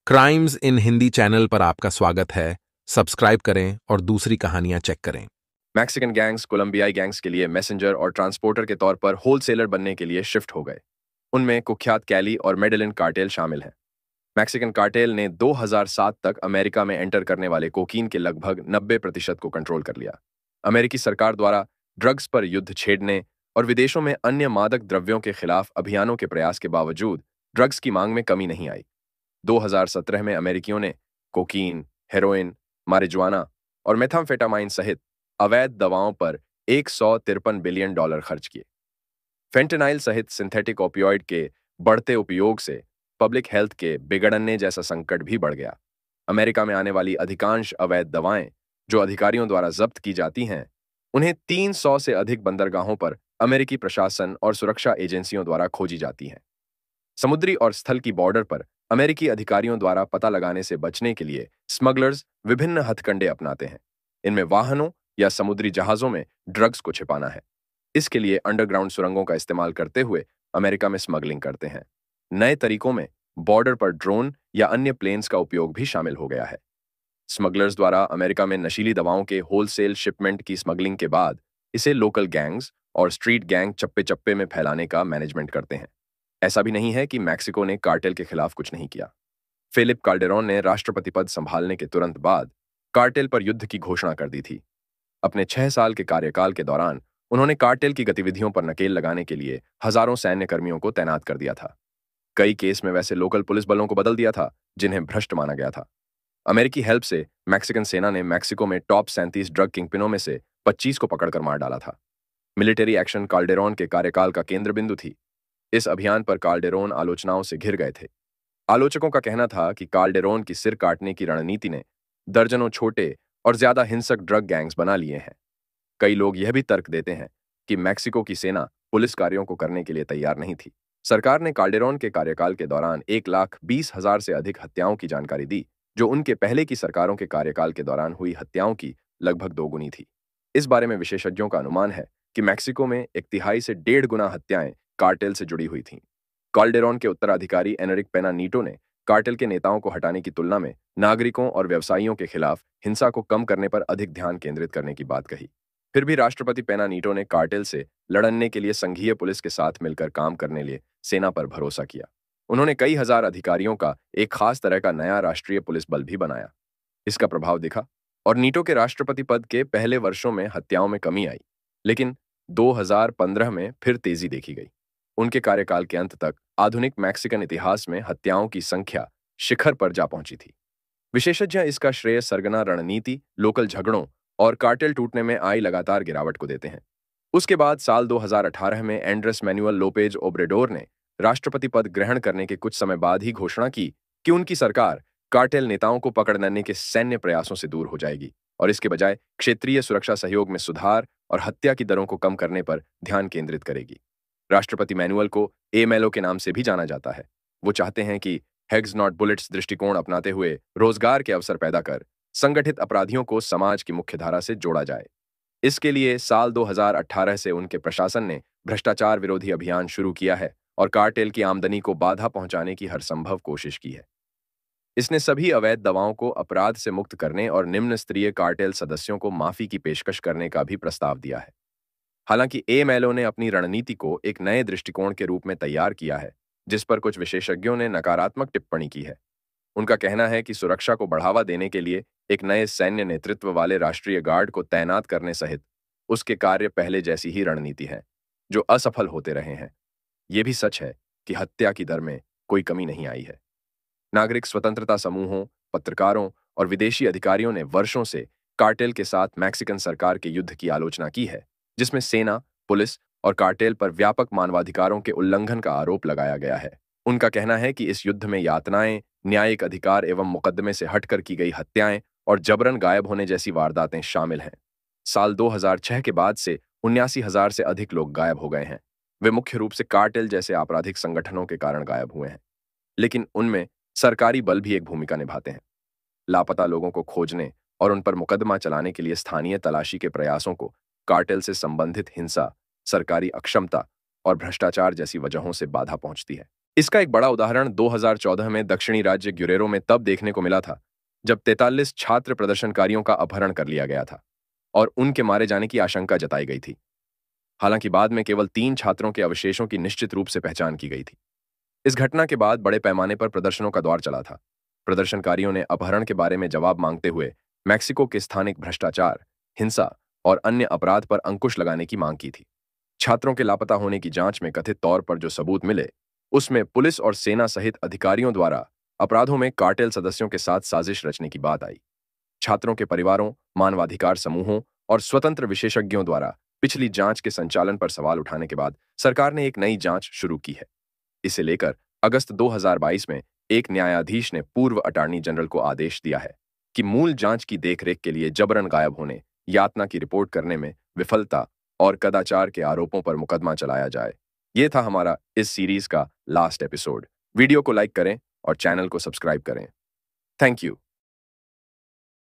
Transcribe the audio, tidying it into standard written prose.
Crimes इन Hindi channel पर आपका स्वागत है। सब्सक्राइब करें और दूसरी कहानियां चेक करें। मैक्सिकन गैंग्स कोलंबियाई गैंग्स के लिए मैसेंजर और ट्रांसपोर्टर के तौर पर होलसेलर बनने के लिए शिफ्ट हो गए। उनमें कुख्यात कैली और मेडेलिन कार्टेल शामिल हैं। मैक्सिकन कार्टेल ने 2007 तक अमेरिका में एंटर करने वाले कोकीन के लगभग 90% को कंट्रोल कर लिया। अमेरिकी सरकार द्वारा ड्रग्स पर युद्ध छेड़ने और विदेशों में अन्य मादक द्रव्यों के खिलाफ अभियानों के प्रयास के बावजूद ड्रग्स की मांग में कमी नहीं आई। 2017 में अमेरिकियों ने कोकीन, हेरोइन, मारिजुआना और मेथाम्फेटामाइन सहित अवैध दवाओं पर $153 बिलियन खर्च किए। फेंटेनाइल सहित सिंथेटिक ओपियोइड के बढ़ते उपयोग से पब्लिक हेल्थ के बिगड़ने जैसा संकट भी बढ़ गया। अमेरिका में आने वाली अधिकांश अवैध दवाएं जो अधिकारियों द्वारा जब्त की जाती हैं, उन्हें 300 से अधिक बंदरगाहों पर अमेरिकी प्रशासन और सुरक्षा एजेंसियों द्वारा खोजी जाती हैं। समुद्री और स्थल की बॉर्डर पर अमेरिकी अधिकारियों द्वारा पता लगाने से बचने के लिए स्मगलर्स विभिन्न हथकंडे अपनाते हैं। इनमें वाहनों या समुद्री जहाजों में ड्रग्स को छिपाना है। इसके लिए अंडरग्राउंड सुरंगों का इस्तेमाल करते हुए अमेरिका में स्मगलिंग करते हैं। नए तरीकों में बॉर्डर पर ड्रोन या अन्य प्लेन्स का उपयोग भी शामिल हो गया है। स्मगलर्स द्वारा अमेरिका में नशीली दवाओं के होलसेल शिपमेंट की स्मगलिंग के बाद इसे लोकल गैंग्स और स्ट्रीट गैंग चप्पे चप्पे में फैलाने का मैनेजमेंट करते हैं। ऐसा भी नहीं है कि मैक्सिको ने कार्टेल के खिलाफ कुछ नहीं किया। फिलिप काल्डेरोन ने राष्ट्रपति पद संभालने के तुरंत बाद कार्टेल पर युद्ध की घोषणा कर दी थी। अपने 6 साल के कार्यकाल के दौरान उन्होंने कार्टेल की गतिविधियों पर नकेल लगाने के लिए हजारों सैन्य कर्मियों को तैनात कर दिया था। कई केस में वैसे लोकल पुलिस बलों को बदल दिया था जिन्हें भ्रष्ट माना गया था। अमेरिकी हेल्प से मैक्सिकन सेना ने मैक्सिको में टॉप 37 ड्रग किंगपिनों में से 25 को पकड़कर मार डाला था। मिलिट्री एक्शन काल्डेरोन के कार्यकाल का केंद्र बिंदु थी। इस अभियान पर काल्डेरोन आलोचनाओं से घिर गए थे। आलोचकों का कहना था कि काल्डेरोन की सिर काटने की रणनीति ने दर्जनों छोटे और ज्यादा हिंसक ड्रग गैंग्स बना लिए हैं। कई लोग यह भी तर्क देते हैं कि मैक्सिको की सेना पुलिस कार्यों को करने के लिए तैयार नहीं थी। सरकार ने काल्डेरोन के कार्यकाल के दौरान 1,20,000 से अधिक हत्याओं की जानकारी दी, जो उनके पहले की सरकारों के कार्यकाल के दौरान हुई हत्याओं की लगभग 2 गुनी थी। इस बारे में विशेषज्ञों का अनुमान है कि मैक्सिको में 1 तिहाई से 1.5 गुना हत्याएं कार्टेल से जुड़ी हुई थीं। काल्डेरोन के उत्तराधिकारी एनरिक पेना नीटो ने कार्टेल के नेताओं को हटाने की तुलना में नागरिकों और व्यवसायियों के खिलाफ हिंसा को कम करने पर अधिक ध्यान केंद्रित करने की बात कही। फिर भी राष्ट्रपति पेना नीटो ने कार्टेल से लड़ने के लिए संघीय पुलिस के साथ मिलकर काम करने लिए सेना पर भरोसा किया। उन्होंने कई हजार अधिकारियों का एक खास तरह का नया राष्ट्रीय पुलिस बल भी बनाया। इसका प्रभाव दिखा और नीटो के राष्ट्रपति पद के पहले वर्षों में हत्याओं में कमी आई, लेकिन 2015 में फिर तेजी देखी गई। उनके कार्यकाल के अंत तक आधुनिक मैक्सिकन इतिहास में हत्याओं की संख्या शिखर पर जा पहुंची थी। विशेषज्ञ इसका श्रेय सरगना रणनीति, लोकल झगड़ों और कार्टेल टूटने में आई लगातार गिरावट को देते हैं। उसके बाद साल 2018 में एंड्रेस मैनुअल लोपेज ओब्रेडोर ने राष्ट्रपति पद ग्रहण करने के कुछ समय बाद ही घोषणा की कि उनकी सरकार कार्टेल नेताओं को पकड़ने के सैन्य प्रयासों से दूर हो जाएगी और इसके बजाय क्षेत्रीय सुरक्षा सहयोग में सुधार और हत्या की दरों को कम करने पर ध्यान केंद्रित करेगी। राष्ट्रपति मैनुअल को एमएलओ के नाम से भी जाना जाता है। वो चाहते हैं कि हेग्स नॉट बुलेट्स दृष्टिकोण अपनाते हुए रोजगार के अवसर पैदा कर संगठित अपराधियों को समाज की मुख्यधारा से जोड़ा जाए। इसके लिए साल 2018 से उनके प्रशासन ने भ्रष्टाचार विरोधी अभियान शुरू किया है और कार्टेल की आमदनी को बाधा पहुंचाने की हर संभव कोशिश की है। इसने सभी अवैध दवाओं को अपराध से मुक्त करने और निम्न स्तरीय कार्टेल सदस्यों को माफी की पेशकश करने का भी प्रस्ताव दिया है। हालांकि एमएलओ ने अपनी रणनीति को एक नए दृष्टिकोण के रूप में तैयार किया है, जिस पर कुछ विशेषज्ञों ने नकारात्मक टिप्पणी की है। उनका कहना है कि सुरक्षा को बढ़ावा देने के लिए एक नए सैन्य नेतृत्व वाले राष्ट्रीय गार्ड को तैनात करने सहित उसके कार्य पहले जैसी ही रणनीति है, जो असफल होते रहे हैं। यह भी सच है कि हत्या की दर में कोई कमी नहीं आई है। नागरिक स्वतंत्रता समूहों, पत्रकारों और विदेशी अधिकारियों ने वर्षों से कार्टेल के साथ मैक्सिकन सरकार के युद्ध की आलोचना की है, जिसमें सेना, पुलिस और कार्टेल पर व्यापक मानवाधिकारों के उल्लंघन का आरोप लगाया गया है। उनका कहना है कि इस युद्ध में यातनाएं, न्यायिक अधिकार एवं मुकदमे से हटकर की गई हत्याएं और जबरन गायब होने जैसी वारदातें शामिल हैं। साल 2006 के बाद से 79,000 से अधिक लोग गायब हो गए हैं। वे मुख्य रूप से कार्टेल जैसे आपराधिक संगठनों के कारण गायब हुए हैं, लेकिन उनमें सरकारी बल भी एक भूमिका निभाते हैं। लापता लोगों को खोजने और उन पर मुकदमा चलाने के लिए स्थानीय तलाशी के प्रयासों को कार्टेल से संबंधित हिंसा, सरकारी अक्षमता और भ्रष्टाचार जैसी वजहों से बाधा पहुंचती है। इसका एक बड़ा उदाहरण 2014 में दक्षिणी राज्य ग्युरेरो में तब देखने को मिला था जब 43 छात्र प्रदर्शनकारियों का अपहरण कर लिया गया था और उनके मारे जाने की आशंका जताई गई थी। हालांकि बाद में केवल 3 छात्रों के अवशेषों की निश्चित रूप से पहचान की गई थी। इस घटना के बाद बड़े पैमाने पर प्रदर्शनों का दौर चला था। प्रदर्शनकारियों ने अपहरण के बारे में जवाब मांगते हुए मैक्सिको के स्थानिक भ्रष्टाचार, हिंसा और अन्य अपराध पर अंकुश लगाने की मांग की थी। छात्रों के लापता होने की जांच में कथित तौर पर जो सबूत मिले, उसमें पुलिस और सेना सहित अधिकारियों द्वारा अपराधों में कार्टेल सदस्यों के साथ साजिश रचने की बात आई। छात्रों के परिवारों, मानवाधिकार समूहों और स्वतंत्र विशेषज्ञों द्वारा पिछली जांच के संचालन पर सवाल उठाने के बाद सरकार ने एक नई जांच शुरू की है। इसे लेकर अगस्त 2022 में एक न्यायाधीश ने पूर्व अटॉर्नी जनरल को आदेश दिया है कि मूल जांच की देखरेख के लिए जबरन गायब होने, यातना की रिपोर्ट करने में विफलता और कदाचार के आरोपों पर मुकदमा चलाया जाए। यह था हमारा इस सीरीज का लास्ट एपिसोड। वीडियो को लाइक करें और चैनल को सब्सक्राइब करें। Thank you.